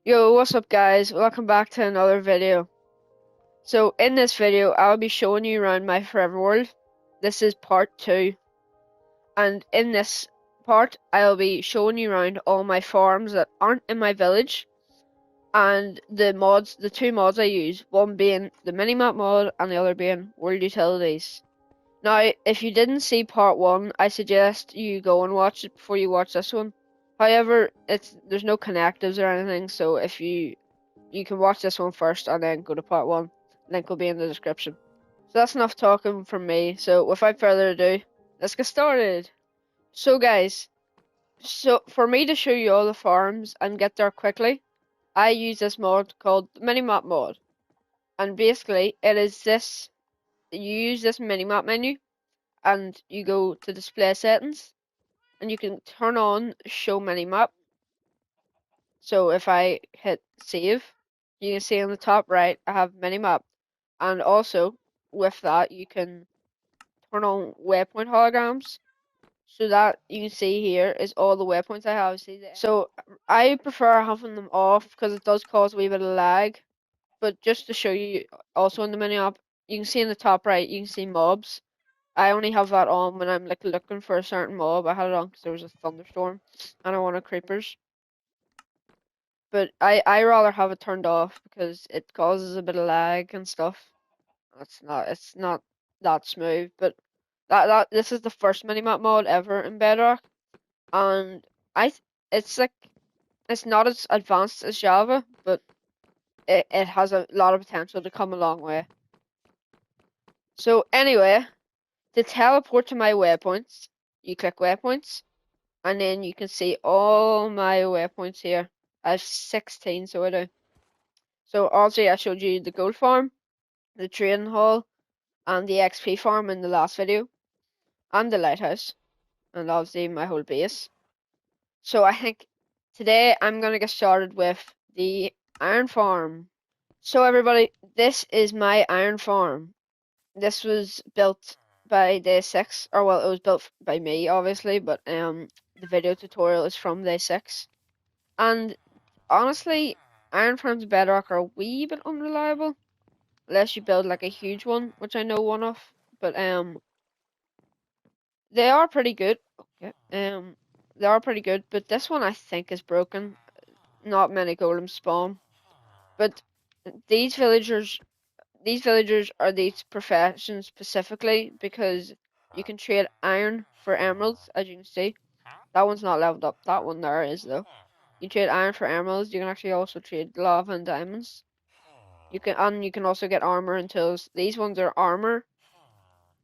Yo, what's up guys? Welcome back to another video. So in this video, I'll be showing you around my forever world. This is part 2. And in this part, I'll be showing you around all my farms that aren't in my village. And the two mods I use, one being the minimap mod and the other being world utilities. Now, if you didn't see part 1, I suggest you go and watch it before you watch this one. However, there's no connectives or anything, so if you can watch this one first and then go to part 1. Link will be in the description. So that's enough talking from me. So without further ado, let's get started. So guys, for me to show you all the farms and get there quickly, I use this mod called the minimap mod. And basically, it is this. You use this minimap menu and you go to display settings and you can turn on show minimap. So if I hit save, you can see on the top right I have minimap, and also with that you can turn on waypoint holograms, so that you can see here is all the waypoints I have. So I prefer having them off because it does cause a wee bit of lag. But just to show you, also in the minimap, you can see in the top right you can see mobs. I only have that on when I'm like looking for a certain mob. I had it on because there was a thunderstorm and I wanted creepers. But I rather have it turned off because it causes a bit of lag and stuff. It's not that smooth. But this is the first minimap mod ever in Bedrock, and it's like it's not as advanced as Java, but it has a lot of potential to come a long way. So anyway, to teleport to my waypoints, you click waypoints, and then you can see all my waypoints here. I have 16, so I do. So obviously I showed you the gold farm, the trading hall, and the XP farm in the last video, and the lighthouse, and obviously my whole base. So I think today I'm gonna get started with the iron farm. So everybody, this is my iron farm. This was built by day 6, or well, it was built by me obviously, but the video tutorial is from day 6. And honestly, iron farms in Bedrock are a wee bit unreliable. Unless you build like a huge one, which I know one of. But they are pretty good. Okay. They are pretty good, but this one I think is broken. Not many golems spawn. But these villagers are these professions specifically because you can trade iron for emeralds, as you can see. That one's not leveled up. That one there is though. You trade iron for emeralds. You can actually also trade lava and diamonds. You can also get armor and tools. These ones are armor.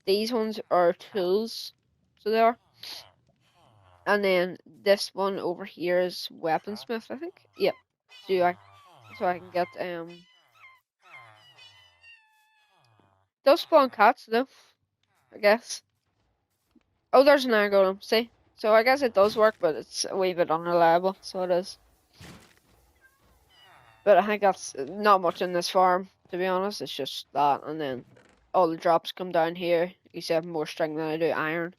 These ones are tools, so they are. And then this one over here is weaponsmith, I think. Yep. So I can get those spawn cats though, I guess. Oh, there's an iron golem. See, so I guess it does work, but it's a wee bit unreliable. So it is. But I think that's not much in this farm, to be honest. It's just that, and then all the drops come down here. You see, I have more string than I do iron.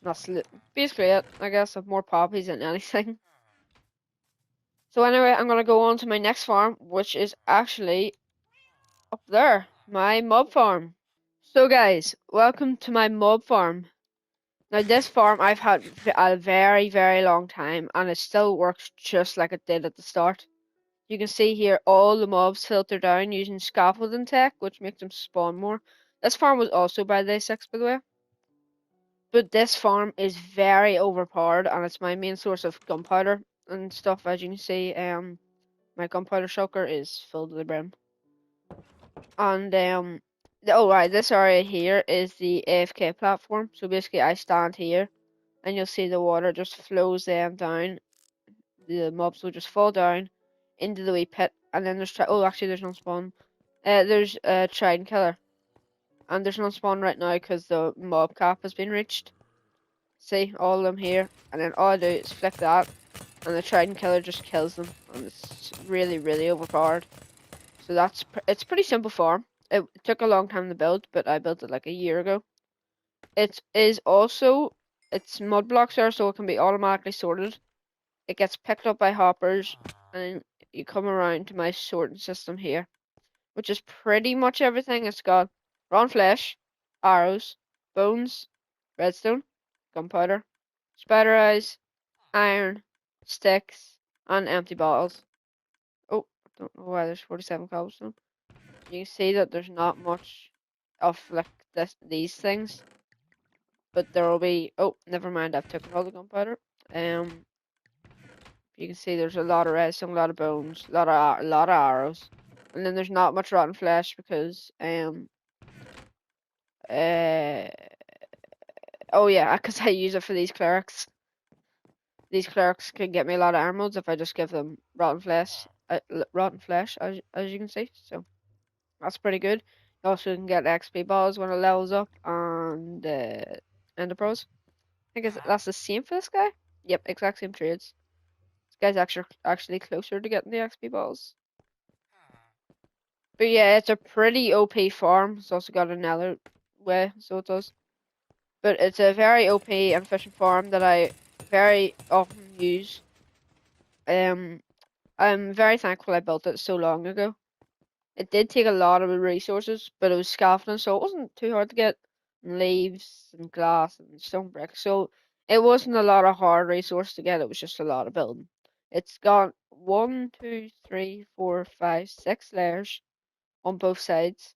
That's basically it, I guess. I have more poppies than anything. So anyway, I'm gonna go on to my next farm, which is actually up there, my mob farm. So guys, welcome to my mob farm. Now this farm I've had a very, very long time, and it still works just like it did at the start. You can see here all the mobs filter down using scaffolding tech, which makes them spawn more. This farm was also by day 6, by the way. But this farm is very overpowered, and it's my main source of gunpowder and stuff. As you can see, my gunpowder shulker is filled to the brim. And oh right, this area here is the AFK platform. So basically, I stand here, and you'll see the water just flows down. The mobs will just fall down into the wee pit, and then there's oh actually there's no spawn. There's a trident killer, and there's no spawn right now because the mob cap has been reached. See all of them here, and then all I do is flick that, and the trident killer just kills them, and it's really, really overpowered. So it's pretty simple farm. It took a long time to build, but I built it like a year ago. It is also it's mud blocks there, so it can be automatically sorted. It gets picked up by hoppers, and you come around to my sorting system here, which is pretty much everything. It's got rotten flesh, arrows, bones, redstone, gunpowder, spider eyes, iron, sticks, and empty bottles. Oh, I don't know why there's 47 cobblestone. You can see that there's not much of like these things, but there will be. Oh, never mind. I've taken all the gunpowder. You can see there's a lot of redstone, a lot of bones, a lot of arrows, and then there's not much rotten flesh because uh oh yeah, because I use it for these clerics. These clerics can get me a lot of emeralds if I just give them rotten flesh, as you can see. So that's pretty good. You also can get XP balls when it levels up, and Ender Pros. I think that's the same for this guy. Yep, exact same trades. This guy's actually closer to getting the XP balls. But yeah, it's a pretty OP farm. It's also got another way, so it does. But it's a very OP and efficient farm that I very often use. I'm very thankful I built it so long ago. It did take a lot of resources, but it was scaffolding, so it wasn't too hard to get leaves and glass and stone bricks. So it wasn't a lot of hard resource to get. It was just a lot of building. It's got 1, 2, 3, 4, 5, 6 layers on both sides.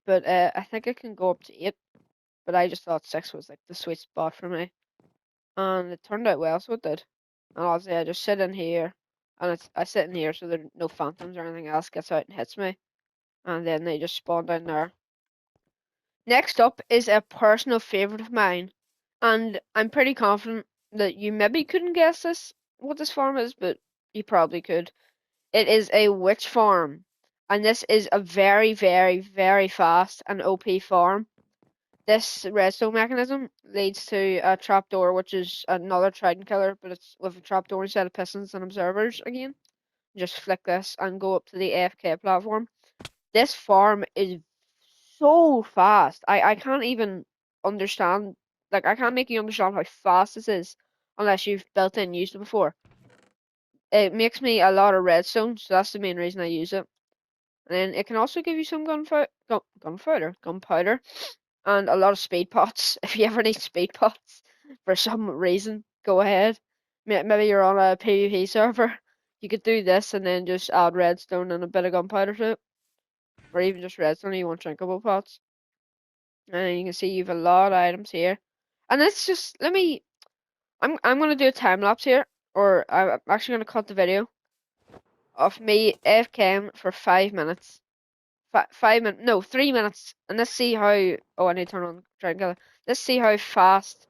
But I think it can go up to 8. But I just thought 6 was like the sweet spot for me. And it turned out well, so it did. And obviously I just sit in here. And I sit in here so there no phantoms or anything else gets out and hits me. And then they just spawn down there. Next up is a personal favourite of mine. And I'm pretty confident that you maybe couldn't guess what this farm is, but you probably could. It is a witch farm. And this is a very, very, very fast and OP farm. This redstone mechanism leads to a trapdoor, which is another trident killer, but it's with a trapdoor instead of pistons and observers again. Just flick this and go up to the AFK platform. This farm is so fast. I can't even understand, like, I can't make you understand how fast this is unless you've built in and used it before. It makes me a lot of redstone, so that's the main reason I use it. And then it can also give you some gunpowder, and a lot of speed pots. If you ever need speed pots for some reason, go ahead. Maybe you're on a PvP server. You could do this and then just add redstone and a bit of gunpowder to it. Or even just redstone if you want drinkable pots. And you can see you have a lot of items here. And let's just I'm gonna do a time lapse here. Or I'm actually gonna cut the video of me AFKing for 5 minutes. 5 minutes, no, 3 minutes, and let's see how. Oh, I need to turn on triangle. Let's see how fast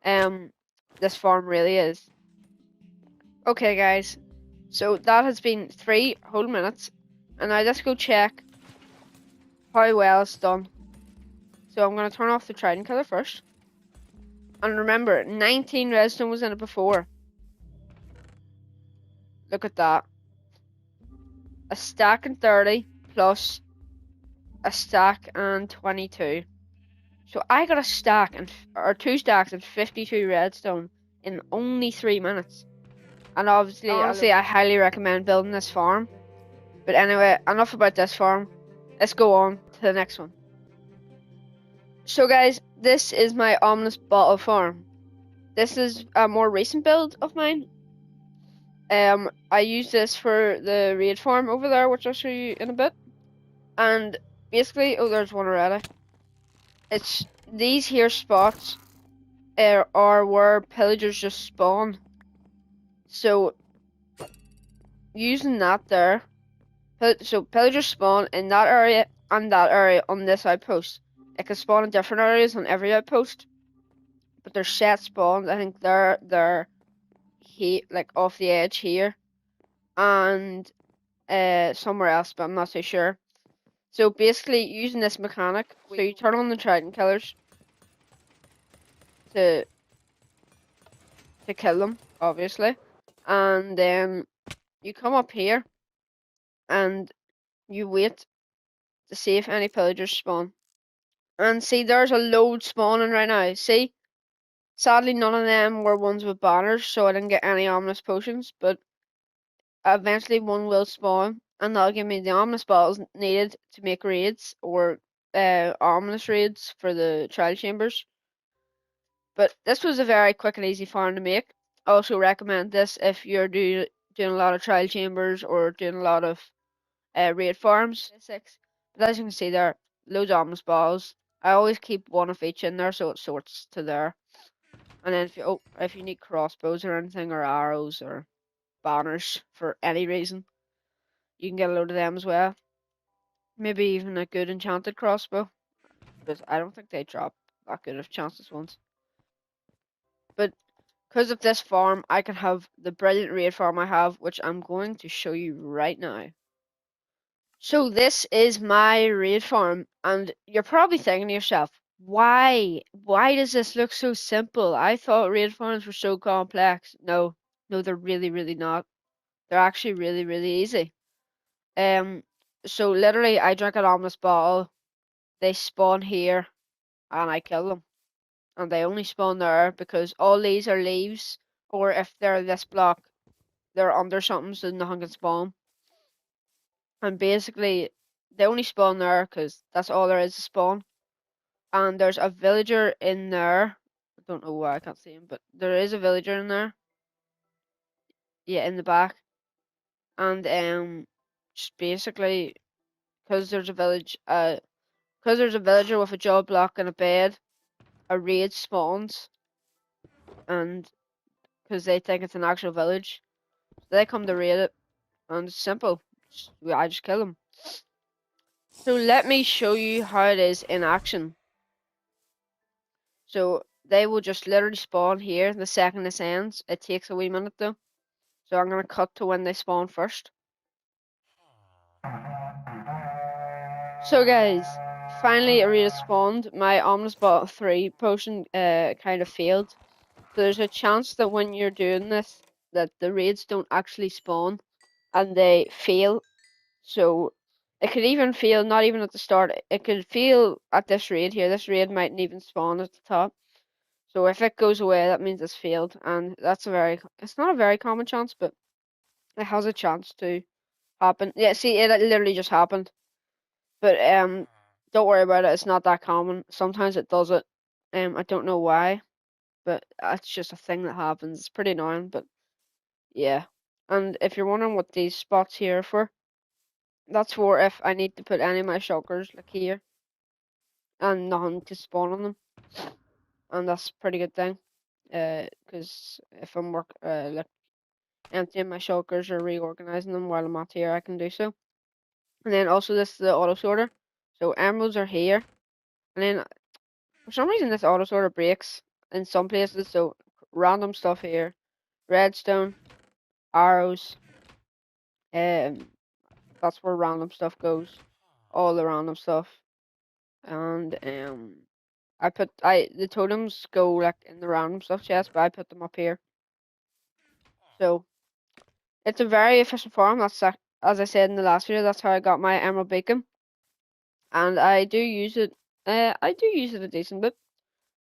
this farm really is. Okay, guys, so that has been 3 whole minutes, and now let's go check how well it's done. So I'm gonna turn off the trident killer first, and remember, 19 redstone was in it before. Look at that, a stack and 30 plus a stack and 22. So I got a stack or 2 stacks and 52 redstone in only 3 minutes. And obviously, I highly recommend building this farm. But anyway, enough about this farm. Let's go on to the next one. So guys, this is my ominous bottle farm. This is a more recent build of mine. I use this for the raid farm over there, which I'll show you in a bit. And basically, oh, there's one already. It's these here spots are where pillagers just spawn. So using that there, so pillagers spawn in that area and that area on this outpost. It can spawn in different areas on every outpost, but they're set spawns. I think they're here, like off the edge here, and somewhere else, but I'm not too sure. So basically, using this mechanic, so you turn on the trident killers to kill them, obviously, and then you come up here and you wait to see if any pillagers spawn. And see, there's a load spawning right now. See? Sadly, none of them were ones with banners, so I didn't get any ominous potions, but eventually one will spawn, and that'll give me the ominous balls needed to make raids or ominous raids for the trial chambers. But this was a very quick and easy farm to make. I also recommend this if you're doing a lot of trial chambers or doing a lot of raid farms. But as you can see there, loads of ominous balls. I always keep one of each in there so it sorts to there. And then if you need crossbows or anything, or arrows or banners for any reason, you can get a load of them as well. Maybe even a good enchanted crossbow, but I don't think they drop that good of chances ones. But because of this farm, I can have the brilliant raid farm I have, which I'm going to show you right now. So this is my raid farm, and you're probably thinking to yourself, why? Why does this look so simple? I thought raid farms were so complex. No, they're really, really not. They're actually really, really easy. So literally, I drink an ominous bottle. They spawn here, and I kill them. And they only spawn there because all these are leaves, or if they're this block, they're under something, so nothing can spawn. And basically, they only spawn there because that's all there is to spawn. And there's a villager in there. I don't know why I can't see him, but there is a villager in there. Yeah, in the back. And just basically, because there's a villager with a jaw block and a bed, a raid spawns, and because they think it's an actual village, so they come to raid it, and it's simple. I just kill them. So let me show you how it is in action. So they will just literally spawn here the second this ends. It takes a wee minute though. So I'm gonna cut to when they spawn first. So guys, finally a raid spawned. My Ominous Bottle 3 potion kind of failed. So there's a chance that when you're doing this, that the raids don't actually spawn and they fail. So it could even fail not even at the start. It could fail at this raid here. This raid mightn't even spawn at the top. So if it goes away, that means it's failed, and it's not a very common chance, but it has a chance to happen. Yeah, see, it literally just happened. But don't worry about it. It's not that common. Sometimes it does it. I don't know why, but that's just a thing that happens. It's pretty annoying, but yeah. And if you're wondering what these spots here are for, that's for if I need to put any of my shulkers like here, and nothing to spawn on them, and that's a pretty good thing. Because if I'm like emptying my shulkers or reorganizing them while I'm not here, I can do so. And then also this is the auto sorter. So emeralds are here, and then for some reason this auto sorter breaks in some places. So random stuff here, redstone, arrows, that's where random stuff goes, all the random stuff. And the totems go like in the random stuff chest, but I put them up here. So it's a very efficient farm. That's as I said in the last video. That's how I got my emerald bacon, and I do use it. I do use it a decent bit.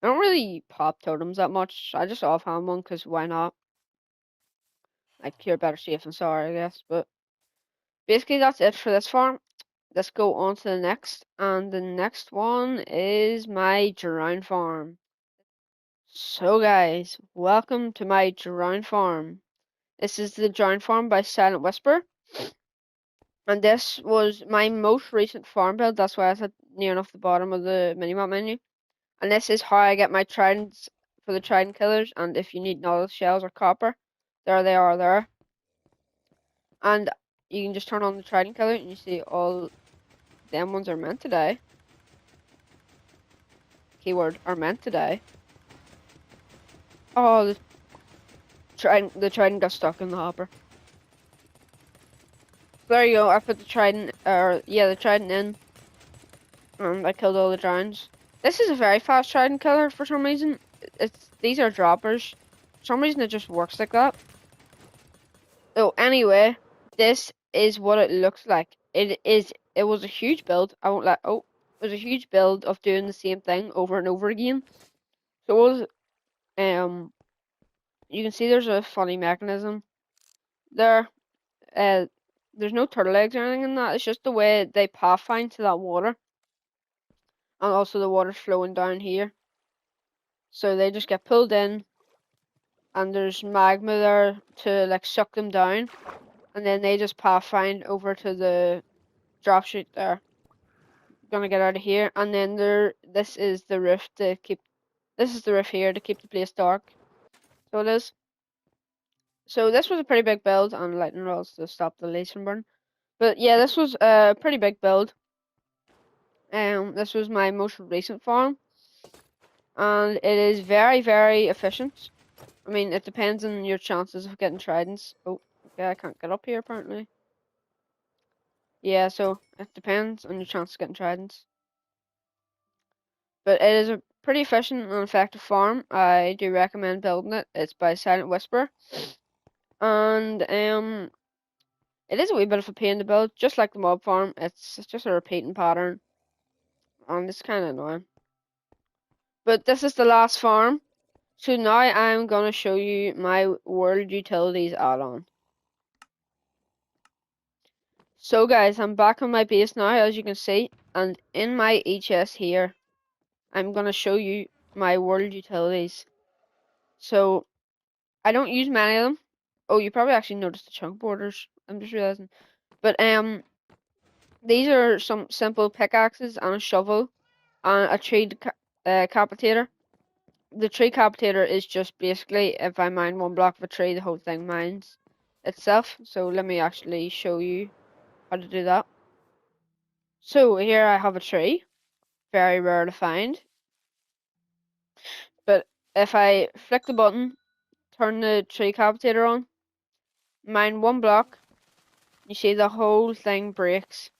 I don't really pop totems that much. I just offhand one because why not? Like you're better safe than sorry, I guess. But basically that's it for this farm. Let's go on to the next, and the next one is my drown farm. So guys, welcome to my drown farm. This is the drown farm by Silent Whisper. And this was my most recent farm build. That's why I said near enough the bottom of the minimap menu. And this is how I get my tridents for the trident killers. And if you need knowledge shells or copper, there they are there. And you can just turn on the trident killer and you see all them ones are meant to die. Keyword are meant to die. Oh, the trident got stuck in the hopper. There you go. I put the trident, the trident in, and I killed all the drowns. This is a very fast trident killer for some reason. These are droppers. For some reason it just works like that. So anyway, this is what it looks like. It was a huge build. I won't let it was a huge build of doing the same thing over and over again. So it was you can see there's a funny mechanism there. there's no turtle eggs or anything in that. It's just the way they pathfind to that water, and also the water's flowing down here. So they just get pulled in, and there's magma there to like suck them down, and then they just pathfind over to the drop chute there. Gonna get out of here, and then this is the roof to keep. This is the roof here to keep the place dark. So it is. So this was a pretty big build, and lightning rods to stop the leaves from burning. But yeah, this was a pretty big build. This was my most recent farm, and it is very, very efficient. I mean, it depends on your chances of getting tridents. Oh, okay, I can't get up here apparently. Yeah, so it depends on your chance of getting tridents. But it is a pretty efficient and effective farm. I do recommend building it. It's by Silent Whisper. And it is a wee bit of a pain to build, just like the mob farm. It's just a repeating pattern, and it's kind of annoying. But this is the last farm. So now I'm gonna show you my World Utilities add-on. So guys, I'm back on my base now, as you can see, and in my HS here, I'm gonna show you my World Utilities. So I don't use many of them. Oh, you probably actually noticed the chunk borders. I'm just realizing. But these are some simple pickaxes and a shovel and a tree capitator. The tree capitator is just basically if I mine one block of a tree, the whole thing mines itself. So let me actually show you how to do that. So here I have a tree, very rare to find. But if I flick the button, turn the tree capitator on, mine one block, you see the whole thing breaks.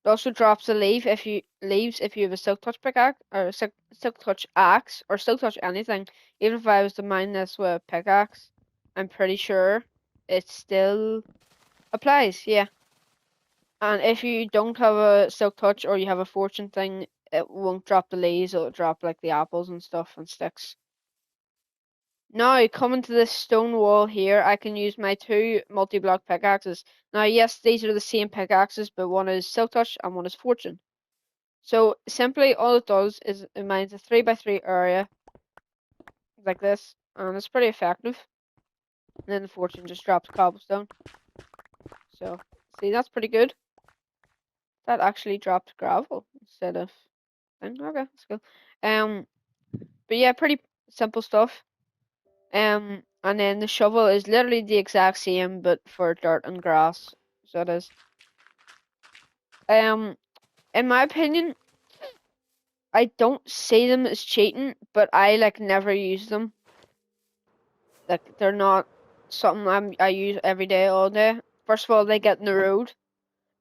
It also drops a leaf if you have a silk touch pickaxe or a silk touch axe or silk touch anything. Even if I was to mine this with a pickaxe, I'm pretty sure it still applies. Yeah. And if you don't have a silk touch or you have a fortune thing, it won't drop the leaves. It'll drop like the apples and stuff and sticks. Now, coming to this stone wall here, I can use my two multi-block pickaxes. Now, yes, these are the same pickaxes, but one is silk touch and one is fortune. So simply all it does is it mines a 3x3 area like this, and it's pretty effective. And then the fortune just drops cobblestone. So see, that's pretty good. That actually dropped gravel instead of thing. Okay, that's cool. But yeah, pretty simple stuff. And then the shovel is literally the exact same, but for dirt and grass. So it is. In my opinion, I don't see them as cheating, but I like never use them. Like they're not something I use every day, all day. First of all, they get in the road,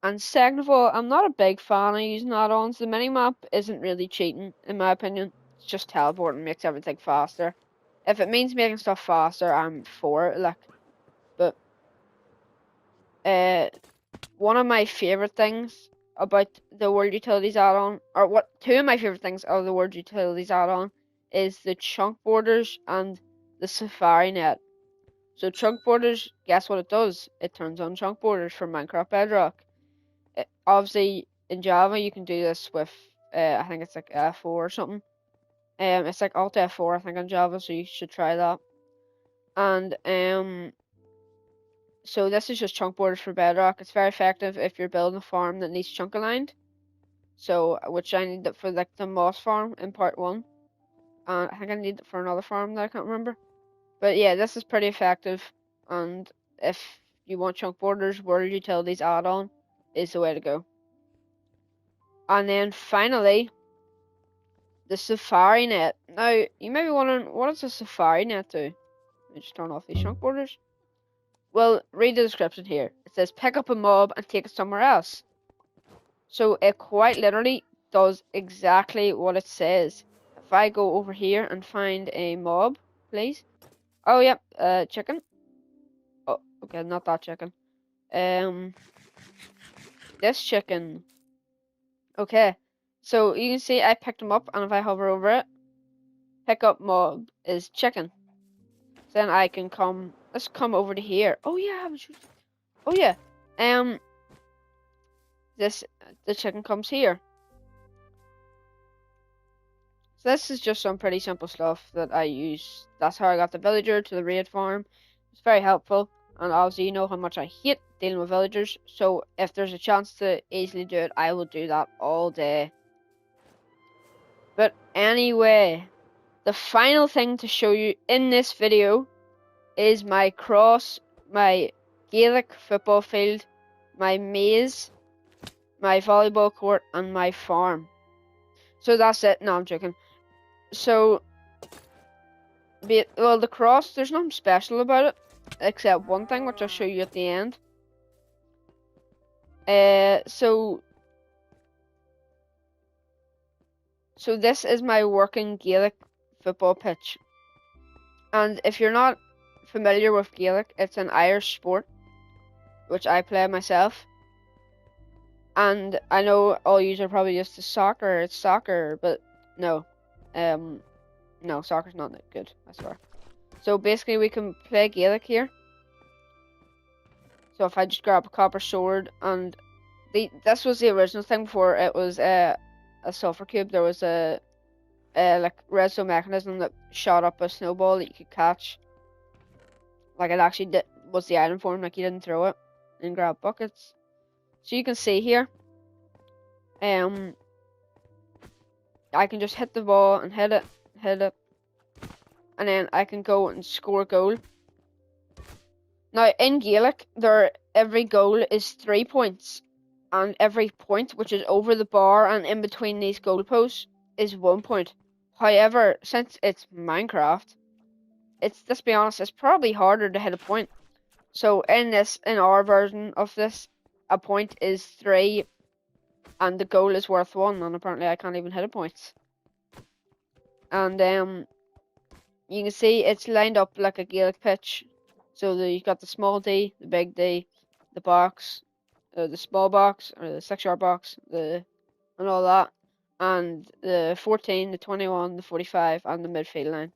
and second of all, I'm not a big fan of using add-ons. The minimap isn't really cheating, in my opinion. It's just teleporting, makes everything faster. If it means making stuff faster, I'm for it. Like, but one of my favorite things about the World Utilities add-on, or what two of my favorite things of the World Utilities add-on, is the chunk borders and the safari net. So chunk borders, guess what it does? It turns on chunk borders for Minecraft Bedrock. Obviously, in Java you can do this with, I think it's like F4 or something. It's like Alt F4 I think on Java, so you should try that. And so this is just chunk borders for Bedrock. It's very effective if you're building a farm that needs chunk aligned. So, which I need it for like the moss farm in part 1. And I think I need it for another farm that I can't remember. But yeah, this is pretty effective, and if you want chunk borders, World Utilities add-on is the way to go. And then finally, the Safari Net. Now, you may be wondering, what does the Safari Net do? Let me just turn off these chunk borders. Well, read the description here. It says, pick up a mob and take it somewhere else. So it quite literally does exactly what it says. If I go over here and find a mob, please. Oh, yep, chicken. Oh, okay, not that chicken. This chicken. Okay, so you can see I picked him up, and if I hover over it, pick up mob is chicken. Then I can come. Let's come over to here. Oh yeah, Oh yeah, the chicken comes here. So this is just some pretty simple stuff that I use. That's how I got the villager to the raid farm. It's very helpful, and obviously you know how much I hate dealing with villagers, so if there's a chance to easily do it, I will do that all day. But anyway, the final thing to show you in this video is my Gaelic football field, my maze, my volleyball court, and my farm. So that's it. No, I'm joking. So, well, the cross, there's nothing special about it, except one thing, which I'll show you at the end. So this is my working Gaelic football pitch. And if you're not familiar with Gaelic, it's an Irish sport, which I play myself. And I know all you are probably used to soccer, it's soccer, but no. No, soccer's not that good, I swear. So basically we can play Gaelic here. So if I just grab a copper sword, and this was the original thing before it was a sulfur cube. There was a like redstone mechanism that shot up a snowball that you could catch. Like it actually was the item form, like you didn't throw it and grab buckets. So you can see here, I can just hit the ball and hit it, and then I can go and score a goal. Now in Gaelic, every goal is 3 points, and every point which is over the bar and in between these goalposts is 1 point. However, since it's Minecraft, let's be honest, it's probably harder to hit a point. So in our version of this, a point is 3, and the goal is worth 1, and apparently I can't even hit a point. And you can see it's lined up like a Gaelic pitch. So you've got the small D, the big D, the box, the small box, or the 6-yard box, and all that, and the 14, the 21, the 45, and the midfield line.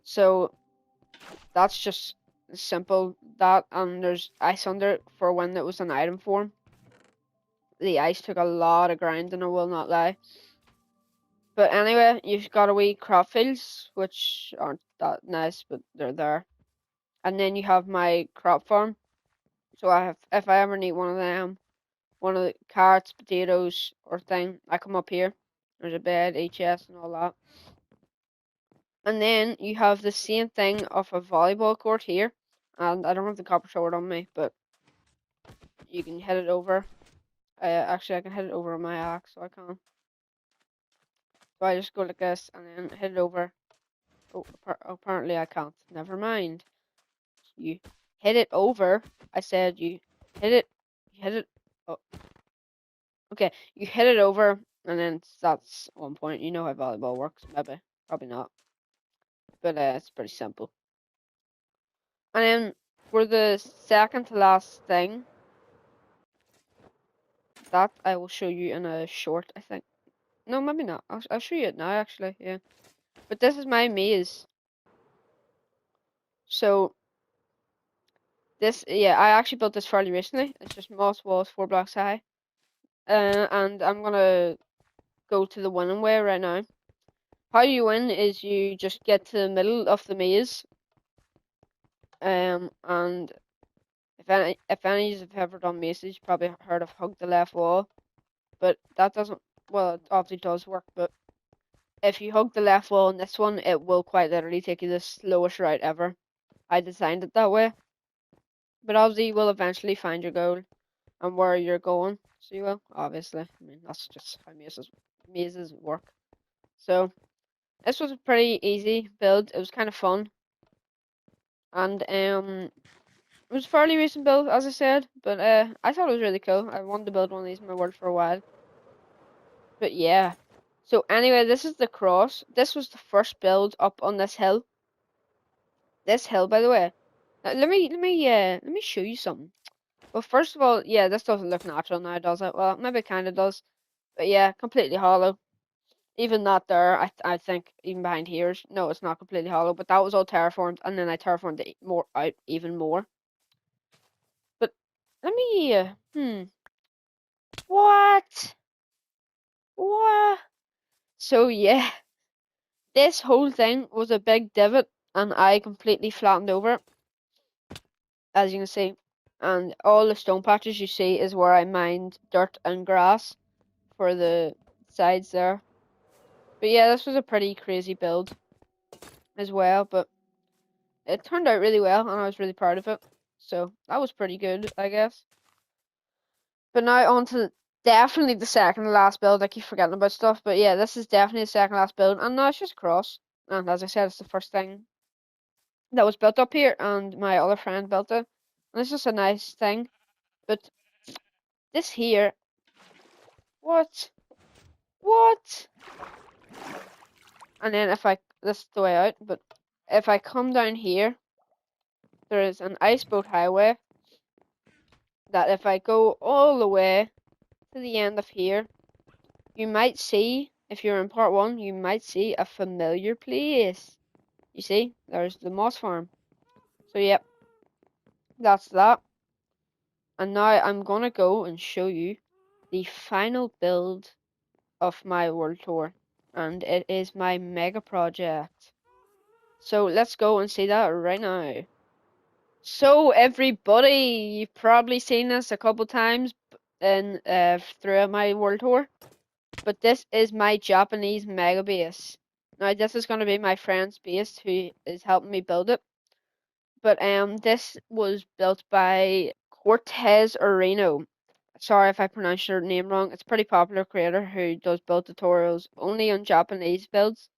So that's just simple. That, and there's ice under it for when it was an item form. The ice took a lot of grinding, I will not lie. But anyway, you've got a wee crop fields, which aren't that nice, but they're there. And then you have my crop farm. So if I ever need one of them, one of the carrots, potatoes, or thing, I come up here. There's a bed, HS, and all that. And then you have the same thing of a volleyball court here. And I don't have the copper sword on me, but you can hit it over. Actually, I can hit it over on my axe, so I can. So I just go like this, and then hit it over. Oh, apparently I can't. Never mind. You hit it over. I said you hit it. You hit it. Oh. Okay, you hit it over, and then that's 1 point. You know how volleyball works, maybe. Probably not. But it's pretty simple. And then for the second to last thing, that I will show you in a short, I think. No, maybe not. I'll show you it now, actually. Yeah. But this is my maze. So I actually built this fairly recently. It's just moss walls, 4 blocks high. And I'm gonna go to the winning way right now. How you win is you just get to the middle of the maze. And if any of you have ever done mazes, you've probably heard of hug the left wall. But that doesn't, well, it obviously does work, but if you hug the left wall in this one, it will quite literally take you the slowest route ever. I designed it that way. But obviously you will eventually find your goal and where you're going. So you will, obviously. I mean, that's just how mazes work. So this was a pretty easy build. It was kind of fun. And it was a fairly recent build, as I said, but I thought it was really cool. I wanted to build one of these in my world for a while. But yeah. So anyway, this is the cross. This was the first build up on this hill. This hill, by the way. Now, let me show you something. Well, first of all, yeah, this doesn't look natural now, does it? Well, maybe it kind of does. But yeah, completely hollow. Even that there, I think, even behind here, no, it's not completely hollow. But that was all terraformed, and then I terraformed it more out even more. But let me, what? What? So yeah, this whole thing was a big divot, and I completely flattened over it, as you can see. And all the stone patches you see is where I mined dirt and grass for the sides there. But yeah, this was a pretty crazy build as well, but it turned out really well, and I was really proud of it. So that was pretty good, I guess. But now on to definitely the second to last build. I keep forgetting about stuff, but yeah, this is definitely the second to last build, and now it's just a cross. And as I said, it's the first thing that was built up here, and my other friend built it. And it's just a nice thing. But this here, what? What? And then if I, this is the way out, but if I come down here, there is an ice boat highway that if I go all the way to the end of here, you might see, if you're in part 1, you might see a familiar place. You see, there's the moss farm. So yep, that's that. And now I'm gonna go and show you the final build of my world tour. And it is my mega project. So let's go and see that right now. So everybody, you've probably seen this a couple times in throughout my world tour. But this is my Japanese mega base. Now this is gonna be my friend's base who is helping me build it. But this was built by Cortez Areno. Sorry if I pronounced your name wrong. It's a pretty popular creator who does build tutorials only on Japanese builds.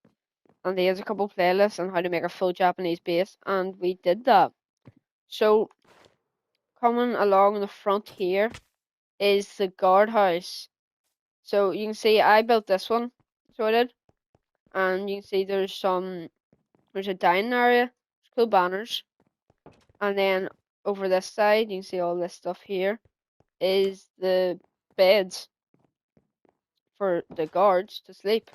And he has a couple playlists on how to make a full Japanese base, and we did that. So coming along the front here is the guardhouse. So you can see I built this one. So I did. And you can see there's a dining area, there's cool banners. And then over this side, you can see all this stuff here is the beds for the guards to sleep.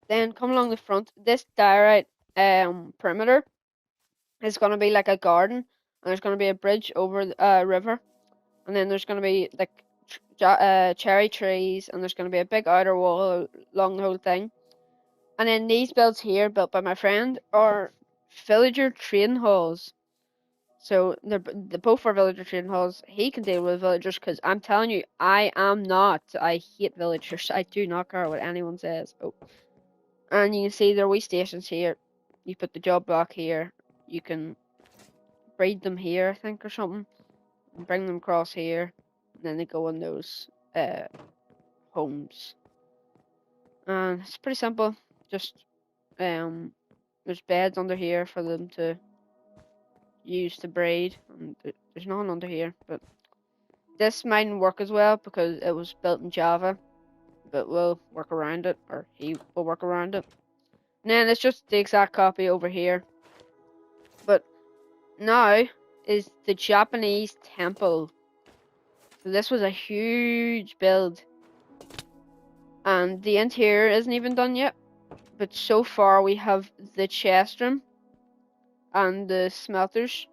Then come along the front, this diorite perimeter is gonna be like a garden, and there's gonna be a bridge over a river, and then there's gonna be like cherry trees, and there's gonna be a big outer wall along the whole thing. And then these builds here, built by my friend, are villager trading halls. So they're both are villager trading halls. He can deal with villagers because I'm telling you, I am not. I hate villagers. I do not care what anyone says. Oh, and you can see there are wee stations here. You put the job block here. You can breed them here, I think, or something, and bring them across here. And then they go in those homes. And it's pretty simple. Just there's beds under here for them to use to breed. And there's nothing under here, but this mightn't work as well because it was built in Java, but we'll work around it, or he will work around it. And then it's just the exact copy over here. But now is the Japanese temple. So this was a huge build. And the interior isn't even done yet. But so far we have the chest room and the smelters.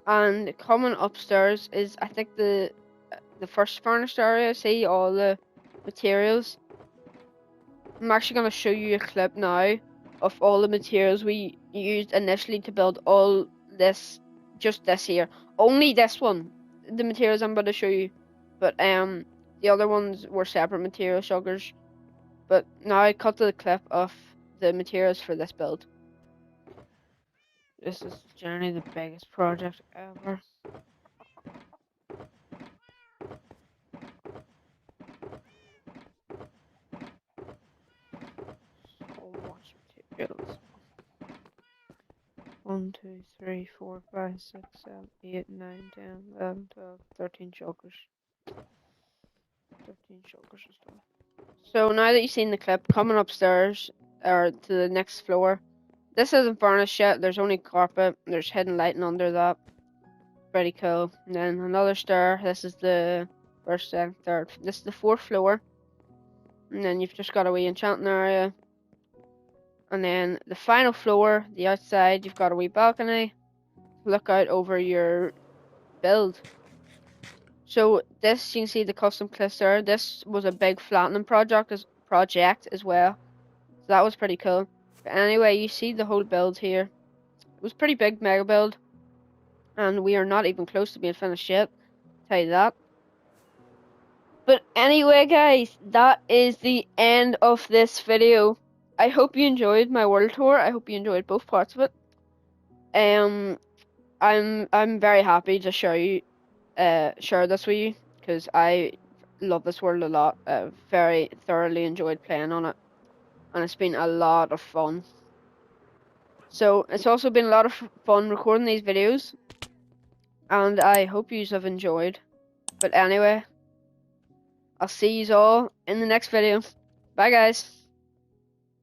And coming upstairs is, I think, the first furnished area. See all the materials. I'm actually going to show you a clip now of all the materials we used initially to build all this, just this here. Only this one, the materials I'm about to show you. But the other ones were separate material sugars. But now I cut to the clip of the materials for this build. This is generally the biggest project ever. So much materials. 1, 2, 3, 4, 5, 6, 7, 8, 9, 10, 11, 12, 13 shulkers. 13 shulkers and stuff. So now that you've seen the clip, coming upstairs, or to the next floor, this isn't furnished yet, there's only carpet, there's hidden lighting under that. Pretty cool. And then another stair, this is the first, second, third, this is the 4th floor. And then you've just got a wee enchanting area. And then the final floor, the outside, you've got a wee balcony. look out over your build. So this, you can see the custom cliffs there. This was a big flattening project as well. So that was pretty cool. But anyway, you see the whole build here. It was pretty big mega build, and we are not even close to being finished yet. Tell you that. But anyway, guys, that is the end of this video. I hope you enjoyed my world tour. I hope you enjoyed both parts of it. I'm very happy to share this with you because I love this world a lot. Very thoroughly enjoyed playing on it, and it's been a lot of fun. So it's also been a lot of fun recording these videos, and I hope you have enjoyed. But anyway, I'll see you all in the next video. Bye, guys.